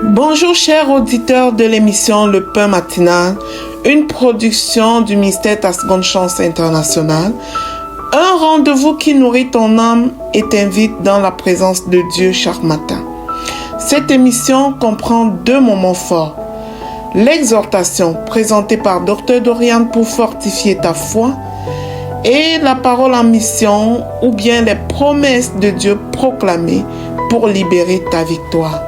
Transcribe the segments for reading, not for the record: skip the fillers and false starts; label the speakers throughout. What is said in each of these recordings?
Speaker 1: Bonjour chers auditeurs de l'émission Le Pain Matinal, une production du ministère Ta Seconde Chance International, un rendez-vous qui nourrit ton âme et t'invite dans la présence de Dieu chaque matin. Cette émission comprend 2 moments forts. L'exhortation présentée par Dr Dorian pour fortifier ta foi et la parole en mission ou bien les promesses de Dieu proclamées pour libérer ta victoire.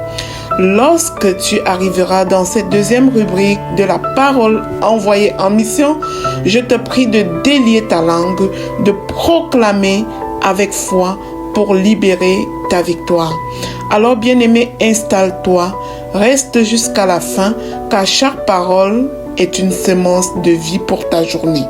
Speaker 1: Lorsque tu arriveras dans cette 2e rubrique de la parole envoyée en mission, je te prie de délier ta langue, de proclamer avec foi pour libérer ta victoire. Alors bien-aimé, installe-toi, reste jusqu'à la fin, car chaque parole est une semence de vie pour ta journée.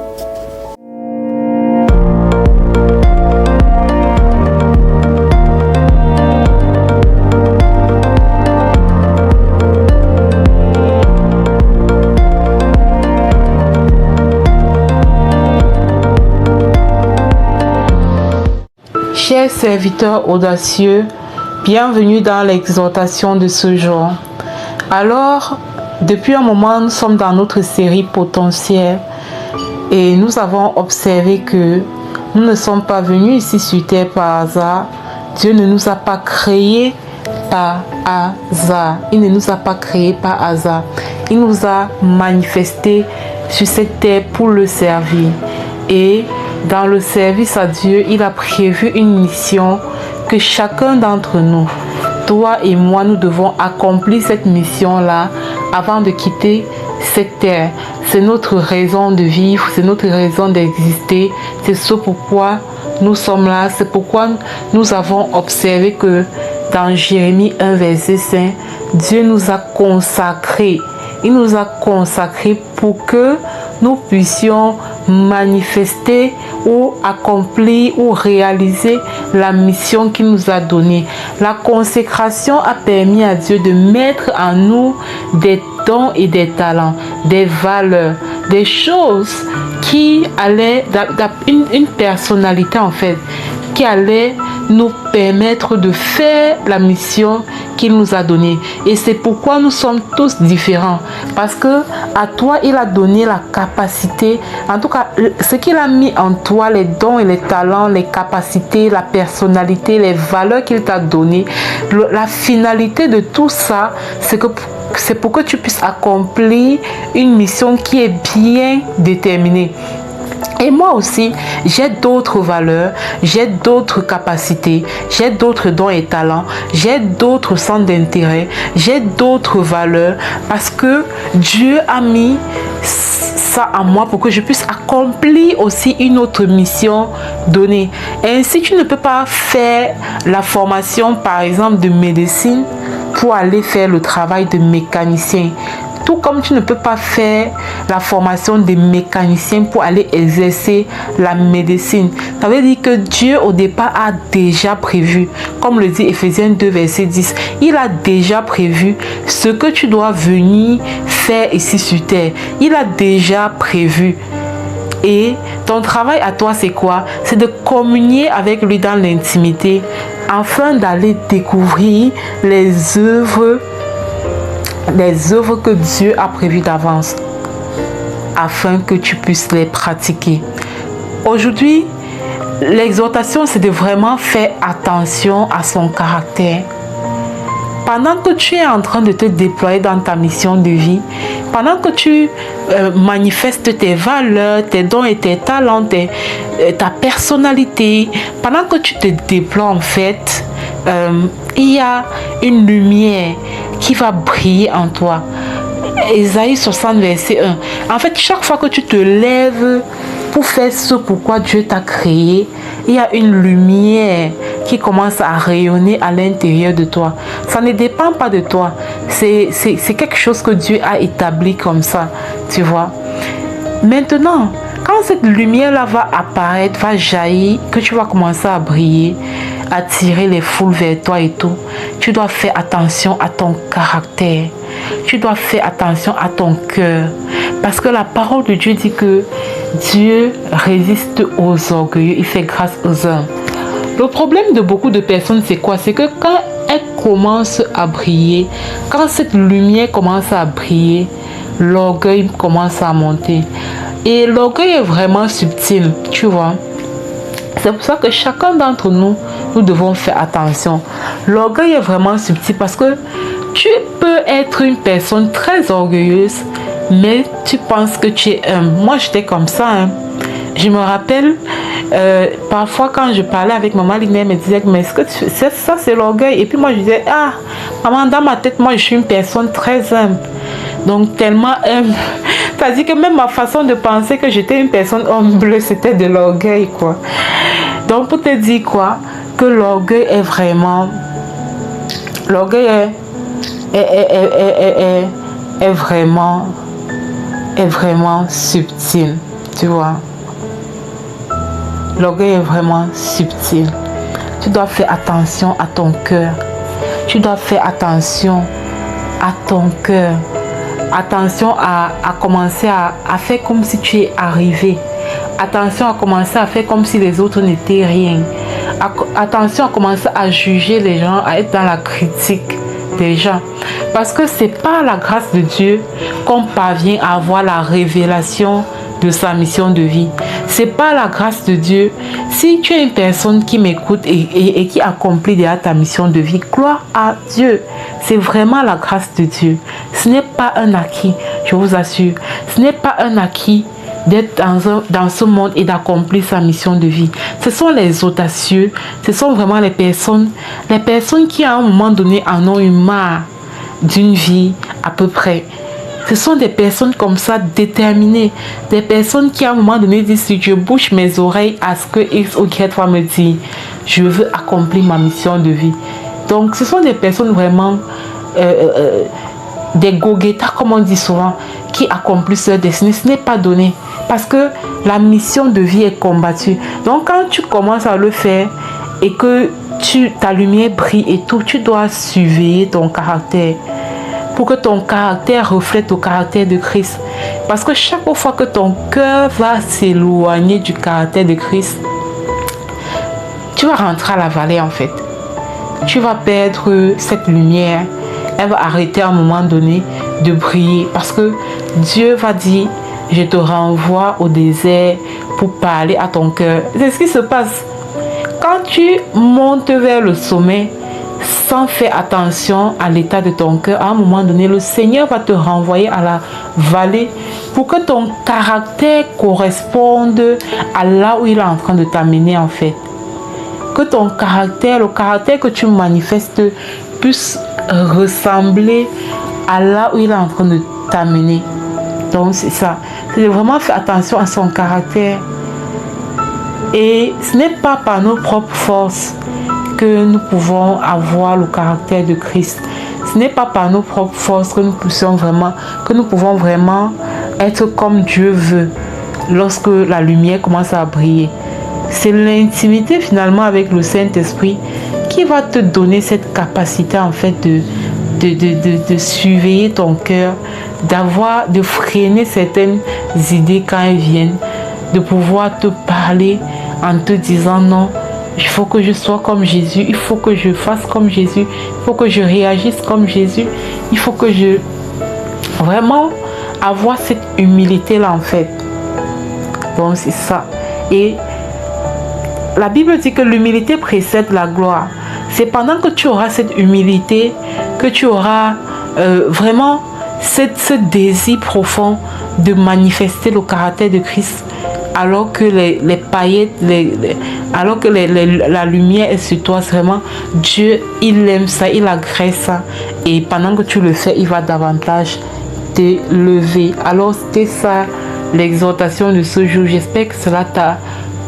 Speaker 2: Chers serviteurs audacieux, bienvenue dans l'exhortation de ce jour. Alors, depuis un moment, nous sommes dans notre série potentielle et nous avons observé que nous ne sommes pas venus ici sur terre par hasard. Dieu ne nous a pas créés par hasard. Il ne nous a pas créés par hasard. Il nous a manifestés sur cette terre pour le servir. Et dans le service à Dieu, il a prévu une mission que chacun d'entre nous, toi et moi, nous devons accomplir cette mission-là avant de quitter cette terre. C'est notre raison de vivre, c'est notre raison d'exister. C'est ce pourquoi nous sommes là. C'est pourquoi nous avons observé que dans Jérémie 1, verset 5, Dieu nous a consacrés. Il nous a consacrés pour que nous puissions manifester ou accomplir ou réaliser la mission qu'il nous a donnée. La consécration a permis à Dieu de mettre en nous des dons et des talents, des valeurs, des choses qui allaient, une personnalité en fait, qui allait nous permettre de faire la mission qu'il nous a donnée. Et c'est pourquoi nous sommes tous différents. Parce que à toi, il a donné la capacité, en tout cas, ce qu'il a mis en toi, les dons et les talents, les capacités, la personnalité, les valeurs qu'il t'a données, la finalité de tout ça, c'est pour que tu puisses accomplir une mission qui est bien déterminée. Et moi aussi, j'ai d'autres valeurs, j'ai d'autres capacités, j'ai d'autres dons et talents, j'ai d'autres centres d'intérêt, j'ai d'autres valeurs parce que Dieu a mis ça en moi pour que je puisse accomplir aussi une autre mission donnée. Ainsi, tu ne peux pas faire la formation, par exemple, de médecine pour aller faire le travail de mécanicien. Tout comme tu ne peux pas faire la formation des mécaniciens pour aller exercer la médecine. Ça veut dire que Dieu au départ a déjà prévu, comme le dit Ephésiens 2 verset 10, il a déjà prévu ce que tu dois venir faire ici sur terre. Il a déjà prévu. Et ton travail à toi, c'est quoi? C'est de communier avec lui dans l'intimité afin d'aller découvrir les œuvres que Dieu a prévues d'avance afin que tu puisses les pratiquer. Aujourd'hui, l'exhortation, c'est de vraiment faire attention à son caractère. Pendant que tu es en train de te déployer dans ta mission de vie, pendant que tu manifestes tes valeurs, tes dons et tes talents, ta personnalité, pendant que tu te déploies en fait, il y a une lumière qui va briller en toi. Ésaïe 60 verset 1. En fait, chaque fois que tu te lèves pour faire ce pourquoi Dieu t'a créé, il y a une lumière qui commence à rayonner à l'intérieur de toi. Ça ne dépend pas de toi. C'est quelque chose que Dieu a établi comme ça, tu vois. Maintenant, quand cette lumière-là va apparaître, va jaillir, que tu vas commencer à briller, attirer les foules vers toi et tout, tu dois faire attention à ton caractère. Tu dois faire attention à ton cœur. Parce que la parole de Dieu dit que Dieu résiste aux orgueilleux, il fait grâce aux hommes. Le problème de beaucoup de personnes, c'est quoi? C'est que quand elles commence à briller, quand cette lumière commence à briller, l'orgueil commence à monter. Et l'orgueil est vraiment subtil, tu vois. C'est pour ça que chacun d'entre nous, nous devons faire attention. L'orgueil est vraiment subtil parce que tu peux être une personne très orgueilleuse, mais tu penses que tu es humble. Moi, j'étais comme ça. Hein. Je me rappelle, parfois quand je parlais avec maman, elle me disait, mais est-ce que ça c'est l'orgueil? Et puis moi, je disais, ah, maman, dans ma tête, moi, je suis une personne très humble. Donc, tellement humble. C'est-à-dire que même ma façon de penser que j'étais une personne humble, c'était de l'orgueil, quoi. Donc, pour te dire quoi? Que l'orgueil est vraiment... L'orgueil est vraiment subtil, tu vois. L'orgueil est vraiment subtil. Tu dois faire attention à ton cœur. Tu dois faire attention à ton cœur. Attention à commencer à faire comme si tu es arrivé. Attention à commencer à faire comme si les autres n'étaient rien. Attention à commencer à juger les gens, à être dans la critique des gens. Parce que c'est par la grâce de Dieu qu'on parvient à avoir la révélation de sa mission de vie. C'est pas la grâce de Dieu. Si tu es une personne qui m'écoute et qui accomplit déjà ta mission de vie, gloire à Dieu. C'est vraiment la grâce de Dieu. Ce n'est pas un acquis, je vous assure. Ce n'est pas un acquis d'être dans ce monde et d'accomplir sa mission de vie. Ce sont les audacieux, ce sont vraiment les personnes qui à un moment donné en ont eu marre d'une vie à peu près. Ce sont des personnes comme ça déterminées, des personnes qui à un moment donné disent, si je bouche mes oreilles à ce que X ou Y va me dire, je veux accomplir ma mission de vie. Donc ce sont des personnes vraiment des go-getters, comme on dit souvent, qui accomplissent leur destinée. Ce n'est pas donné parce que la mission de vie est combattue. Donc quand tu commences à le faire et que ta lumière brille et tout, tu dois surveiller ton caractère pour que ton caractère reflète le caractère de Christ. Parce que chaque fois que ton cœur va s'éloigner du caractère de Christ, tu vas rentrer à la vallée en fait. Tu vas perdre cette lumière. Elle va arrêter à un moment donné de briller. Parce que Dieu va dire, je te renvoie au désert pour parler à ton cœur. C'est ce qui se passe. Quand tu montes vers le sommet, sans faire attention à l'état de ton cœur, à un moment donné, le Seigneur va te renvoyer à la vallée pour que ton caractère corresponde à là où il est en train de t'amener en fait. Que ton caractère, le caractère que tu manifestes puisse ressembler à là où il est en train de t'amener. Donc c'est ça. C'est vraiment faire attention à son caractère. Et ce n'est pas par nos propres forces que nous pouvons avoir le caractère de Christ. Ce n'est pas par nos propres forces que nous pouvons vraiment être comme Dieu veut lorsque la lumière commence à briller. C'est l'intimité finalement avec le Saint-Esprit qui va te donner cette capacité en fait de surveiller ton cœur, de freiner certaines idées quand elles viennent, de pouvoir te parler en te disant non, il faut que je sois comme Jésus, il faut que je fasse comme Jésus, il faut que je réagisse comme Jésus, il faut que je vraiment avoir cette humilité là en fait. Bon, c'est ça. Et la Bible dit que l'humilité précède la gloire. C'est pendant que tu auras cette humilité que tu auras vraiment ce désir profond de manifester le caractère de Christ, alors que les paillettes, alors que la lumière est sur toi. Vraiment, Dieu, il aime ça, il agrée ça. Et pendant que tu le fais, il va davantage te lever. Alors, c'était ça l'exhortation de ce jour. J'espère que cela t'a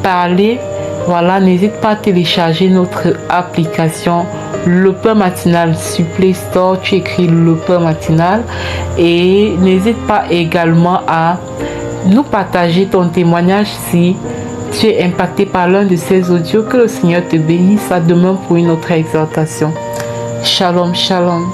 Speaker 2: parlé. Voilà, n'hésite pas à télécharger notre application Le Pain Matinal sur Play Store. Tu écris Le Pain Matinal. Et n'hésite pas également à nous partager ton témoignage si tu es impacté par l'un de ces audios. Que le Seigneur te bénisse. À demain pour une autre exhortation. Shalom, shalom.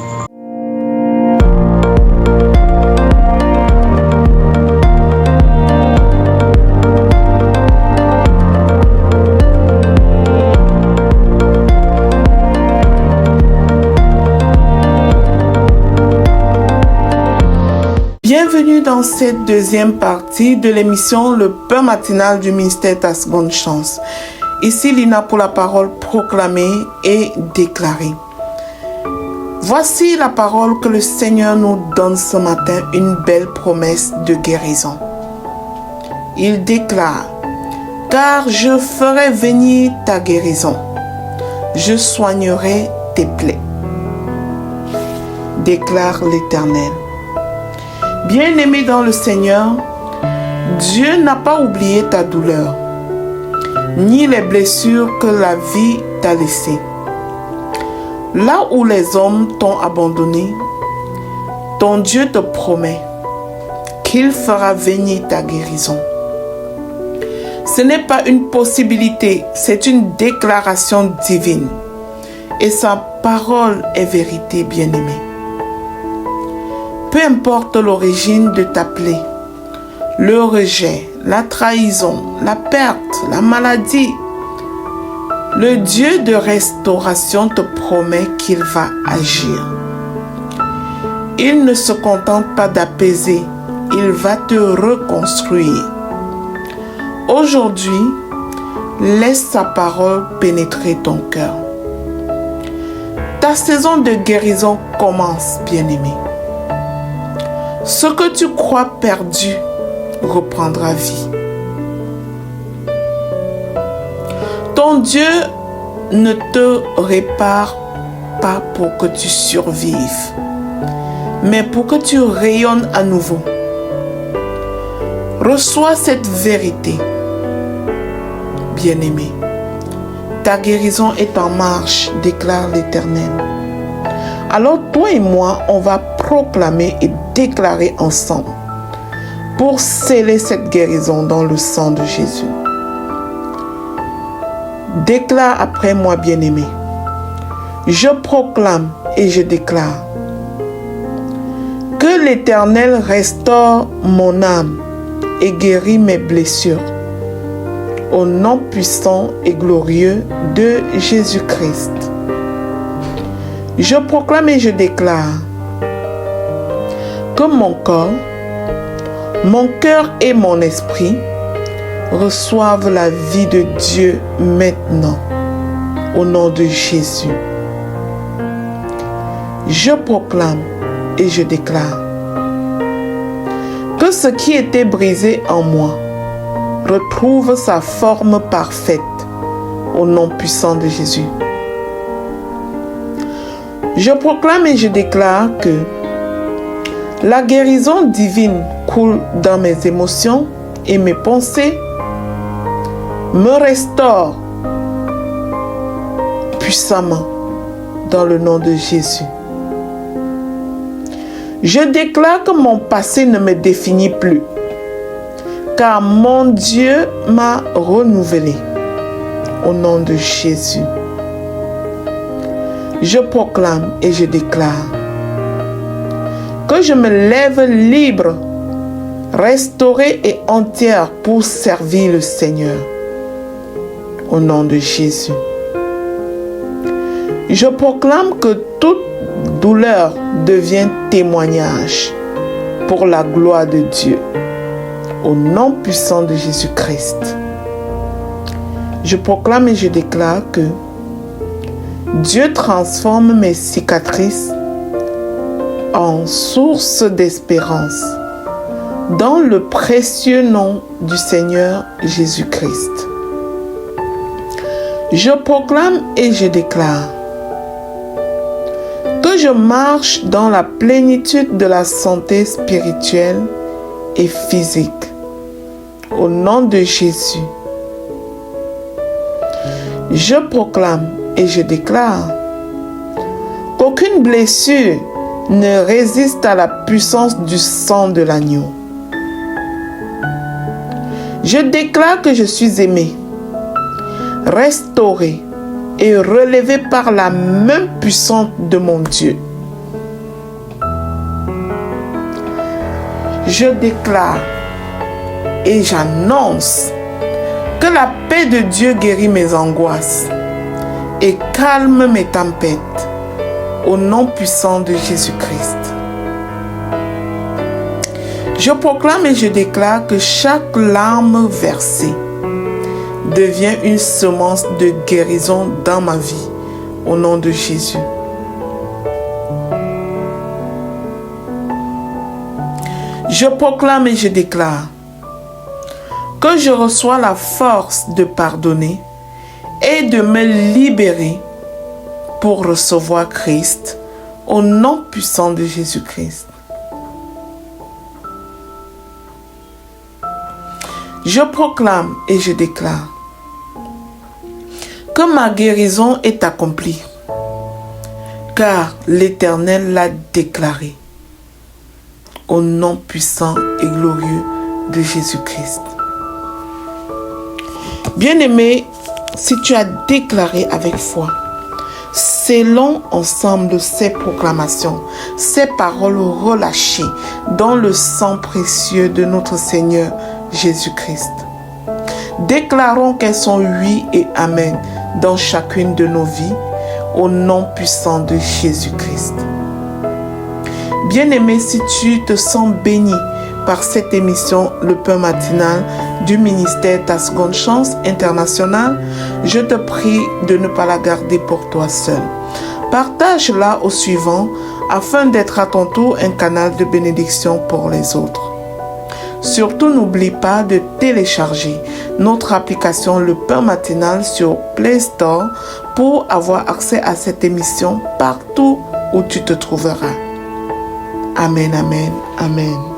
Speaker 1: Bienvenue dans cette deuxième partie de l'émission Le pain matinal du ministère Ta Seconde Chance. Ici Lina pour la parole proclamée et déclarée. Voici la parole que le Seigneur nous donne ce matin, une belle promesse de guérison. Il déclare: car je ferai venir ta guérison, je soignerai tes plaies, déclare l'Éternel. Bien-aimé dans le Seigneur, Dieu n'a pas oublié ta douleur, ni les blessures que la vie t'a laissées. Là où les hommes t'ont abandonné, ton Dieu te promet qu'il fera venir ta guérison. Ce n'est pas une possibilité, c'est une déclaration divine. Et sa parole est vérité, bien-aimé. Peu importe l'origine de ta plaie, le rejet, la trahison, la perte, la maladie, le Dieu de restauration te promet qu'il va agir. Il ne se contente pas d'apaiser, il va te reconstruire. Aujourd'hui, laisse sa parole pénétrer ton cœur. Ta saison de guérison commence, bien-aimé. Ce que tu crois perdu reprendra vie. Ton Dieu ne te répare pas pour que tu survives, mais pour que tu rayonnes à nouveau. Reçois cette vérité, bien-aimé. Ta guérison est en marche, déclare l'Éternel. Alors toi et moi, on va proclamer et déclarer ensemble pour sceller cette guérison dans le sang de Jésus. Déclare après moi, bien-aimé. Je proclame et je déclare que l'Éternel restaure mon âme et guérit mes blessures. Au nom puissant et glorieux de Jésus-Christ. Je proclame et je déclare que mon corps, mon cœur et mon esprit reçoivent la vie de Dieu maintenant, au nom de Jésus. Je proclame et je déclare que ce qui était brisé en moi retrouve sa forme parfaite, au nom puissant de Jésus. Je proclame et je déclare que la guérison divine coule dans mes émotions et mes pensées, me restaure puissamment dans le nom de Jésus. Je déclare que mon passé ne me définit plus, car mon Dieu m'a renouvelé au nom de Jésus. Je proclame et je déclare que je me lève libre, restaurée et entière pour servir le Seigneur. Au nom de Jésus. Je proclame que toute douleur devient témoignage pour la gloire de Dieu. Au nom puissant de Jésus-Christ. Je proclame et je déclare que Dieu transforme mes cicatrices en source d'espérance dans le précieux nom du Seigneur Jésus-Christ. Je proclame et je déclare que je marche dans la plénitude de la santé spirituelle et physique. Au nom de Jésus. Je proclame et je déclare qu'aucune blessure ne résiste à la puissance du sang de l'agneau. Je déclare que je suis aimé, restauré et relevé par la main puissante de mon Dieu. Je déclare et j'annonce que la paix de Dieu guérit mes angoisses et calme mes tempêtes au nom puissant de Jésus-Christ. Je proclame et je déclare que chaque larme versée devient une semence de guérison dans ma vie, au nom de Jésus. Je proclame et je déclare que je reçois la force de pardonner et de me libérer pour recevoir Christ au nom puissant de Jésus-Christ. Je proclame et je déclare que ma guérison est accomplie, car l'Éternel l'a déclaré au nom puissant et glorieux de Jésus-Christ. Bien-aimé, si tu as déclaré avec foi, scellons ensemble ces proclamations, ces paroles relâchées dans le sang précieux de notre Seigneur Jésus-Christ. Déclarons qu'elles sont oui et amen dans chacune de nos vies, au nom puissant de Jésus-Christ. Bien-aimé, si tu te sens béni par cette émission Le Pain Matinal du ministère Ta Seconde Chance International, je te prie de ne pas la garder pour toi seul. Partage-la au suivant afin d'être à ton tour un canal de bénédiction pour les autres. Surtout, n'oublie pas de télécharger notre application Le Pain Matinal sur Play Store pour avoir accès à cette émission partout où tu te trouveras. Amen, amen, amen.